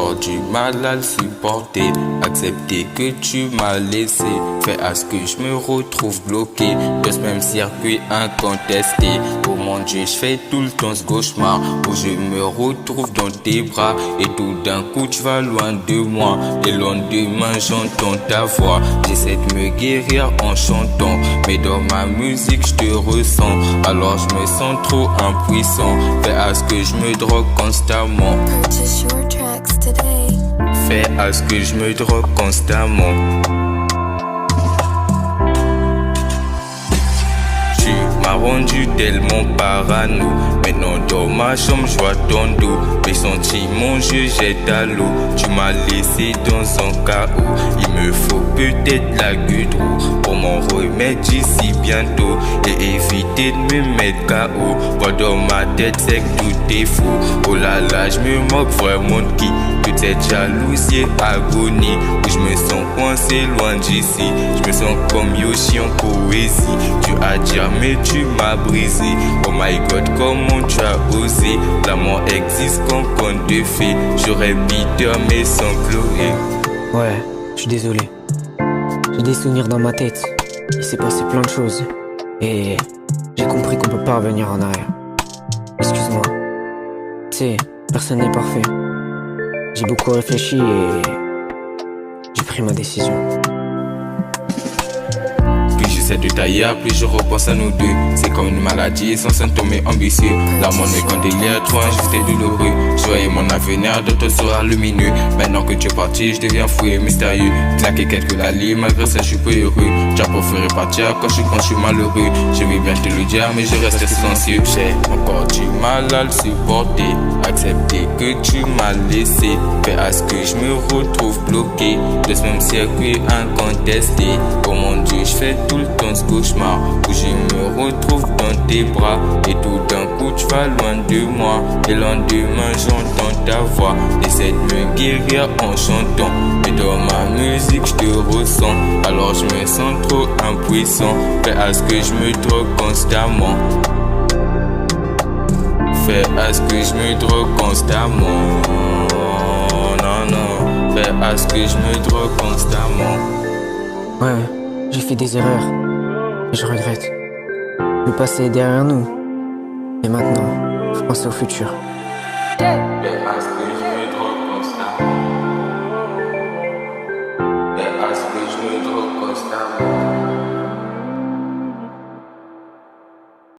encore du mal à le supporter. Accepter que tu m'as laissé fait à ce que je me retrouve bloqué dans ce même circuit incontesté. Oh mon Dieu, je fais tout le temps ce cauchemar où je me retrouve dans tes bras et tout d'un coup tu vas loin de moi. Et le lendemain j'entends ta voix. J'essaie de me guérir en chantant, mais dans ma musique je te ressens. Alors je me sens trop impuissant, fait à ce que je me drogue constamment. Purchase your tracks today. Fait à ce que je me drogue constamment. Tu m'as rendu tellement parano. Maintenant dans ma chambre je vois ton dos. Mes sentiments je jette à l'eau. Tu m'as laissé dans un chaos. Il me faut peut-être la goudron pour m'en remettre d'ici bientôt et éviter de me mettre KO. Vois dans ma tête c'est que tout est faux. Oh là là, je me moque vraiment de qui? Toute cette jalousie et agonie où je me sens coincé loin d'ici. Je me sens comme Yoshi en poésie. Tu as dit mais tu m'as brisé. Oh my god, comment tu as osé? L'amour existe qu'en conte de fées. J'aurais Peter mais sans Chloé. Ouais, je suis désolé. J'ai des souvenirs dans ma tête. Il s'est passé plein de choses. Et j'ai compris qu'on peut pas revenir en arrière. Excuse-moi. Tu sais, personne n'est parfait. J'ai beaucoup réfléchi et j'ai pris ma décision. Plus j'essaie de tailler, plus je repense à nous deux. C'est comme une maladie sans symptômes et ambitieux. L'amour n'est qu'un délire, trop injuste et douloureux. Je voyais mon avenir de ton soir lumineux. Maintenant que tu es parti, je deviens fou et mystérieux. Claquer quelques lalis, malgré ça je suis peu heureux. Tu as préféré partir quand je suis malheureux. Je vais bien te le dire mais je reste silencieux. J'ai encore du mal à le supporter. Accepter que tu m'as laissé fait à ce que je me retrouve bloqué de ce même circuit incontesté. Oh mon Dieu, je fais tout le temps ce cauchemar où je me retrouve dans tes bras et tout d'un coup tu vas loin de moi. Et le lendemain j'entends ta voix. J'essaie de me guérir en chantant, mais dans ma musique je te ressens. Alors je me sens trop impuissant, fait à ce que je me drogue constamment. Fait à ce que je me drogue constamment. Non, non, fait à ce que je me drogue constamment. Ouais, j'ai fait des erreurs. Et je regrette. Le passé est derrière nous. Et maintenant, faut penser au futur. Fait à ce que je me drogue constamment. Fait à ce que je me drogue constamment.